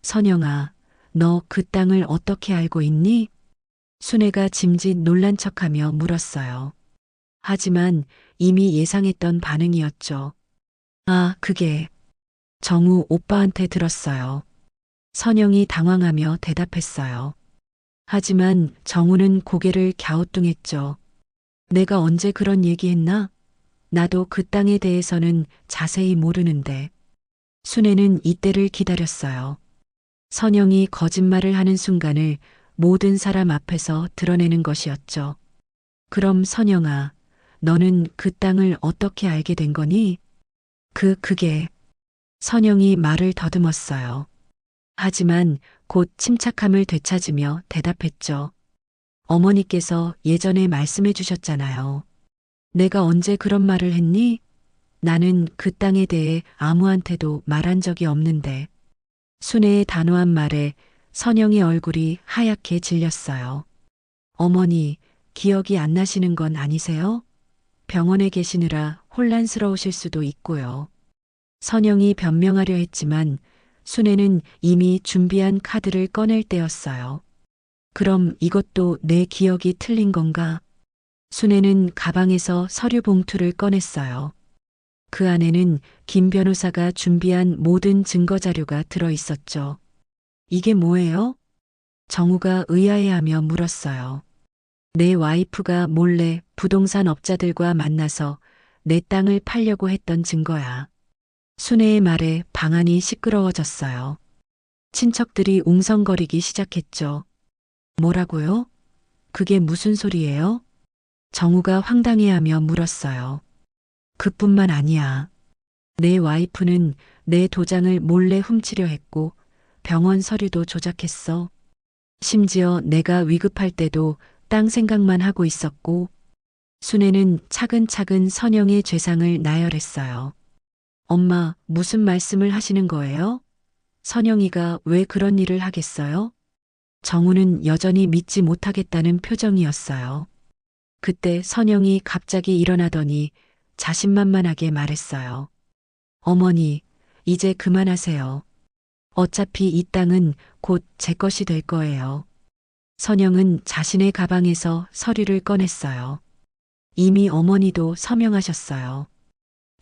선영아, 너 그 땅을 어떻게 알고 있니? 순애가 짐짓 놀란 척하며 물었어요. 하지만 이미 예상했던 반응이었죠. 아, 그게 정우 오빠한테 들었어요. 선영이 당황하며 대답했어요. 하지만 정우는 고개를 갸우뚱했죠. 내가 언제 그런 얘기했나? 나도 그 땅에 대해서는 자세히 모르는데. 순애는 이때를 기다렸어요. 선영이 거짓말을 하는 순간을 모든 사람 앞에서 드러내는 것이었죠. 그럼 선영아, 너는 그 땅을 어떻게 알게 된 거니? 그게. 선영이 말을 더듬었어요. 하지만 곧 침착함을 되찾으며 대답했죠. 어머니께서 예전에 말씀해 주셨잖아요. 내가 언제 그런 말을 했니? 나는 그 땅에 대해 아무한테도 말한 적이 없는데. 순애의 단호한 말에 선영의 얼굴이 하얗게 질렸어요. 어머니, 기억이 안 나시는 건 아니세요? 병원에 계시느라 혼란스러우실 수도 있고요. 선영이 변명하려 했지만 순애는 이미 준비한 카드를 꺼낼 때였어요. 그럼 이것도 내 기억이 틀린 건가? 순애는 가방에서 서류 봉투를 꺼냈어요. 그 안에는 김 변호사가 준비한 모든 증거 자료가 들어 있었죠. 이게 뭐예요? 정우가 의아해하며 물었어요. 내 와이프가 몰래 부동산 업자들과 만나서 내 땅을 팔려고 했던 증거야. 순애의 말에 방안이 시끄러워졌어요. 친척들이 웅성거리기 시작했죠. 뭐라고요? 그게 무슨 소리예요? 정우가 황당해하며 물었어요. 그뿐만 아니야. 내 와이프는 내 도장을 몰래 훔치려 했고 병원 서류도 조작했어. 심지어 내가 위급할 때도 땅 생각만 하고 있었고 순애는 차근차근 선영의 죄상을 나열했어요. 엄마, 무슨 말씀을 하시는 거예요? 선영이가 왜 그런 일을 하겠어요? 정우는 여전히 믿지 못하겠다는 표정이었어요. 그때 선영이 갑자기 일어나더니 자신만만하게 말했어요. 어머니, 이제 그만하세요. 어차피 이 땅은 곧 제 것이 될 거예요. 선영은 자신의 가방에서 서류를 꺼냈어요. 이미 어머니도 서명하셨어요.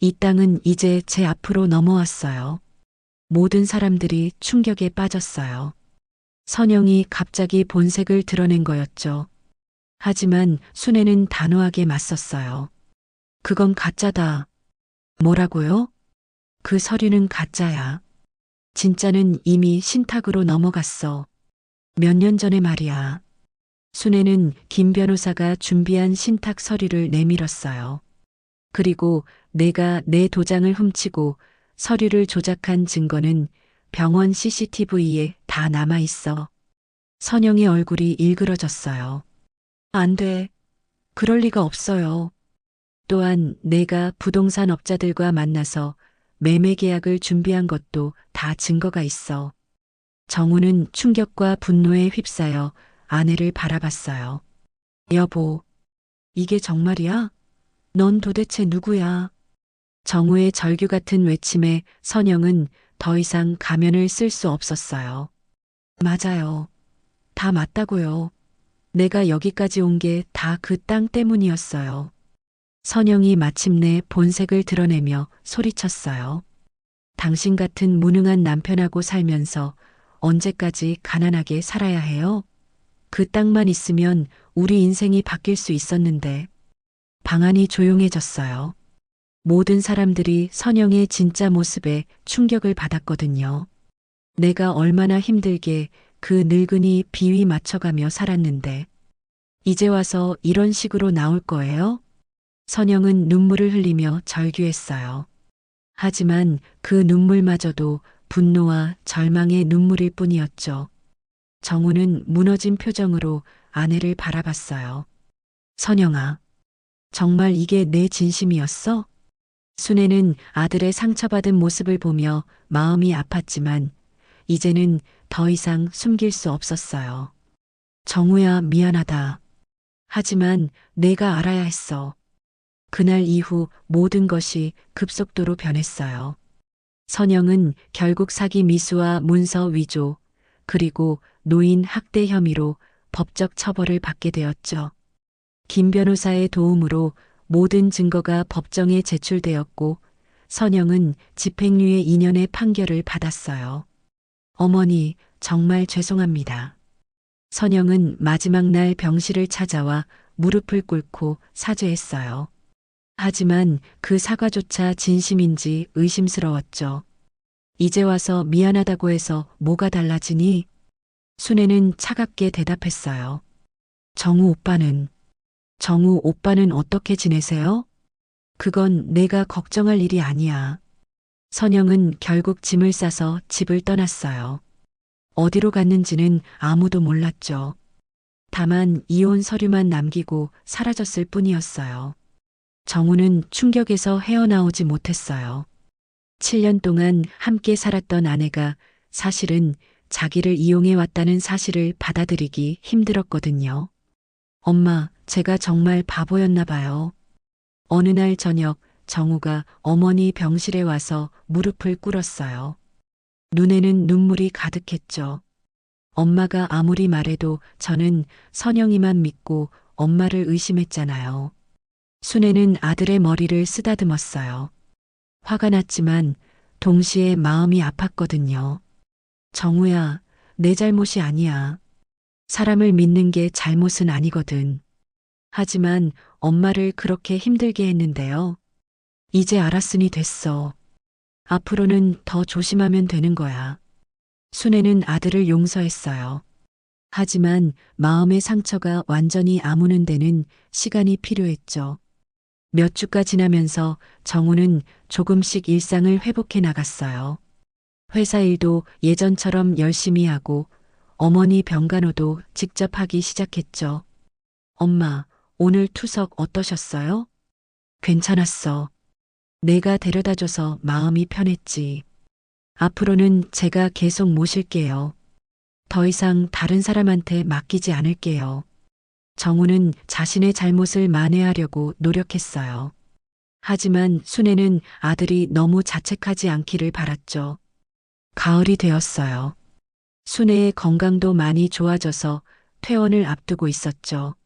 이 땅은 이제 제 앞으로 넘어왔어요. 모든 사람들이 충격에 빠졌어요. 선영이 갑자기 본색을 드러낸 거였죠. 하지만 순애는 단호하게 맞섰어요. 그건 가짜다. 뭐라고요? 그 서류는 가짜야. 진짜는 이미 신탁으로 넘어갔어. 몇 년 전에 말이야. 순애는 김 변호사가 준비한 신탁 서류를 내밀었어요. 그리고 내가 내 도장을 훔치고 서류를 조작한 증거는 병원 CCTV에 다 남아 있어. 선영의 얼굴이 일그러졌어요. 안 돼. 그럴 리가 없어요. 또한 내가 부동산 업자들과 만나서 매매 계약을 준비한 것도 다 증거가 있어. 정우는 충격과 분노에 휩싸여 아내를 바라봤어요. 여보, 이게 정말이야? 넌 도대체 누구야? 정우의 절규 같은 외침에 선영은 더 이상 가면을 쓸 수 없었어요. 맞아요. 다 맞다고요. 내가 여기까지 온 게 다 그 땅 때문이었어요. 선영이 마침내 본색을 드러내며 소리쳤어요. 당신 같은 무능한 남편하고 살면서 언제까지 가난하게 살아야 해요? 그 땅만 있으면 우리 인생이 바뀔 수 있었는데. 방안이 조용해졌어요. 모든 사람들이 선영의 진짜 모습에 충격을 받았거든요. 내가 얼마나 힘들게 그 늙은이 비위 맞춰가며 살았는데. 이제 와서 이런 식으로 나올 거예요? 선영은 눈물을 흘리며 절규했어요. 하지만 그 눈물마저도 분노와 절망의 눈물일 뿐이었죠. 정우는 무너진 표정으로 아내를 바라봤어요. 선영아, 정말 이게 내 진심이었어? 순애는 아들의 상처받은 모습을 보며 마음이 아팠지만 이제는 더 이상 숨길 수 없었어요. 정우야, 미안하다. 하지만 내가 알아야 했어. 그날 이후 모든 것이 급속도로 변했어요. 선영은 결국 사기 미수와 문서 위조, 그리고 노인 학대 혐의로 법적 처벌을 받게 되었죠. 김 변호사의 도움으로 모든 증거가 법정에 제출되었고 선영은 집행유예 2년의 판결을 받았어요. 어머니, 정말 죄송합니다. 선영은 마지막 날 병실을 찾아와 무릎을 꿇고 사죄했어요. 하지만 그 사과조차 진심인지 의심스러웠죠. 이제 와서 미안하다고 해서 뭐가 달라지니? 순애는 차갑게 대답했어요. 정우 오빠는 어떻게 지내세요? 그건 내가 걱정할 일이 아니야. 선영은 결국 짐을 싸서 집을 떠났어요. 어디로 갔는지는 아무도 몰랐죠. 다만 이혼 서류만 남기고 사라졌을 뿐이었어요. 정우는 충격에서 헤어나오지 못했어요. 7년 동안 함께 살았던 아내가 사실은 자기를 이용해 왔다는 사실을 받아들이기 힘들었거든요. 엄마, 제가 정말 바보였나 봐요. 어느 날 저녁 정우가 어머니 병실에 와서 무릎을 꿇었어요. 눈에는 눈물이 가득했죠. 엄마가 아무리 말해도 저는 선영이만 믿고 엄마를 의심했잖아요. 순애는 아들의 머리를 쓰다듬었어요. 화가 났지만 동시에 마음이 아팠거든요. 정우야, 내 잘못이 아니야. 사람을 믿는 게 잘못은 아니거든. 하지만 엄마를 그렇게 힘들게 했는데요. 이제 알았으니 됐어. 앞으로는 더 조심하면 되는 거야. 순애는 아들을 용서했어요. 하지만 마음의 상처가 완전히 아무는 데는 시간이 필요했죠. 몇 주가 지나면서 정우는 조금씩 일상을 회복해 나갔어요. 회사 일도 예전처럼 열심히 하고 어머니 병간호도 직접 하기 시작했죠. 엄마, 오늘 투석 어떠셨어요? 괜찮았어. 내가 데려다줘서 마음이 편했지. 앞으로는 제가 계속 모실게요. 더 이상 다른 사람한테 맡기지 않을게요. 정우는 자신의 잘못을 만회하려고 노력했어요. 하지만 순애는 아들이 너무 자책하지 않기를 바랐죠. 가을이 되었어요. 순애의 건강도 많이 좋아져서 퇴원을 앞두고 있었죠.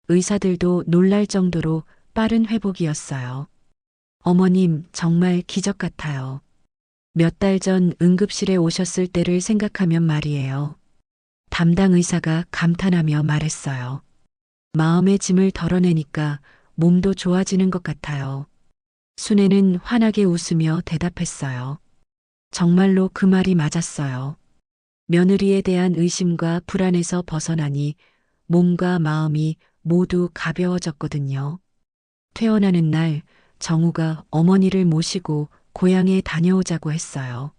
의사들도 놀랄 정도로 빠른 회복이었어요. 어머님, 정말 기적 같아요. 몇 달 전 응급실에 오셨을 때를 생각하면 말이에요. 담당 의사가 감탄하며 말했어요. 마음의 짐을 덜어내니까 몸도 좋아지는 것 같아요. 순애는 환하게 웃으며 대답했어요. 정말로 그 말이 맞았어요. 며느리에 대한 의심과 불안에서 벗어나니 몸과 마음이 모두 가벼워졌거든요. 퇴원하는 날 정우가 어머니를 모시고 고향에 다녀오자고 했어요.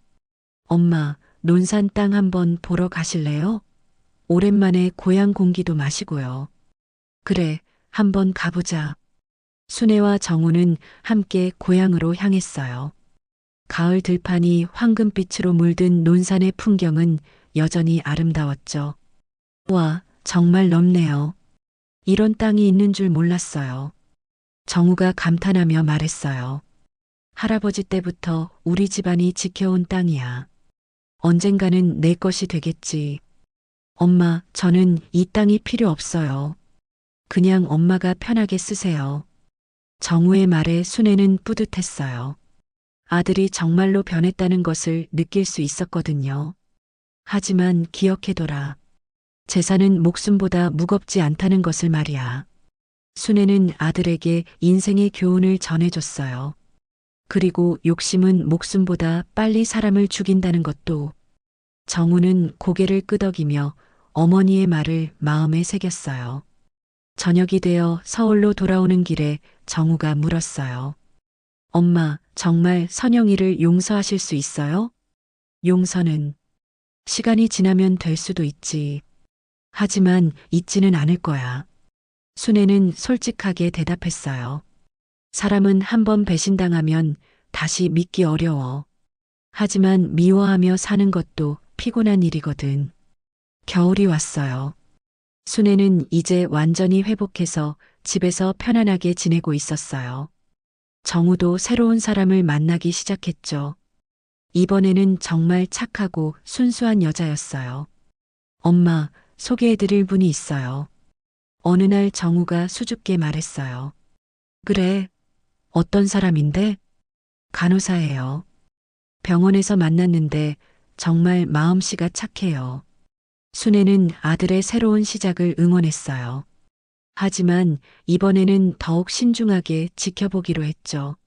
엄마, 논산 땅 한번 보러 가실래요? 오랜만에 고향 공기도 마시고요. 그래, 한번 가보자. 순애와 정우는 함께 고향으로 향했어요. 가을 들판이 황금빛으로 물든 논산의 풍경은 여전히 아름다웠죠. 와, 정말 넓네요. 이런 땅이 있는 줄 몰랐어요. 정우가 감탄하며 말했어요. 할아버지 때부터 우리 집안이 지켜온 땅이야. 언젠가는 내 것이 되겠지. 엄마, 저는 이 땅이 필요 없어요. 그냥 엄마가 편하게 쓰세요. 정우의 말에 순애는 뿌듯했어요. 아들이 정말로 변했다는 것을 느낄 수 있었거든요. 하지만 기억해둬라. 재산은 목숨보다 무겁지 않다는 것을 말이야. 순애는 아들에게 인생의 교훈을 전해줬어요. 그리고 욕심은 목숨보다 빨리 사람을 죽인다는 것도. 정우는 고개를 끄덕이며 어머니의 말을 마음에 새겼어요. 저녁이 되어 서울로 돌아오는 길에 정우가 물었어요. 엄마, 정말 선영이를 용서하실 수 있어요? 용서는 시간이 지나면 될 수도 있지. 하지만 잊지는 않을 거야. 순애는 솔직하게 대답했어요. 사람은 한 번 배신당하면 다시 믿기 어려워. 하지만 미워하며 사는 것도 피곤한 일이거든. 겨울이 왔어요. 순애는 이제 완전히 회복해서 집에서 편안하게 지내고 있었어요. 정우도 새로운 사람을 만나기 시작했죠. 이번에는 정말 착하고 순수한 여자였어요. 엄마, 소개해드릴 분이 있어요. 어느 날 정우가 수줍게 말했어요. 그래, 어떤 사람인데? 간호사예요. 병원에서 만났는데 정말 마음씨가 착해요. 순애는 아들의 새로운 시작을 응원했어요. 하지만 이번에는 더욱 신중하게 지켜보기로 했죠.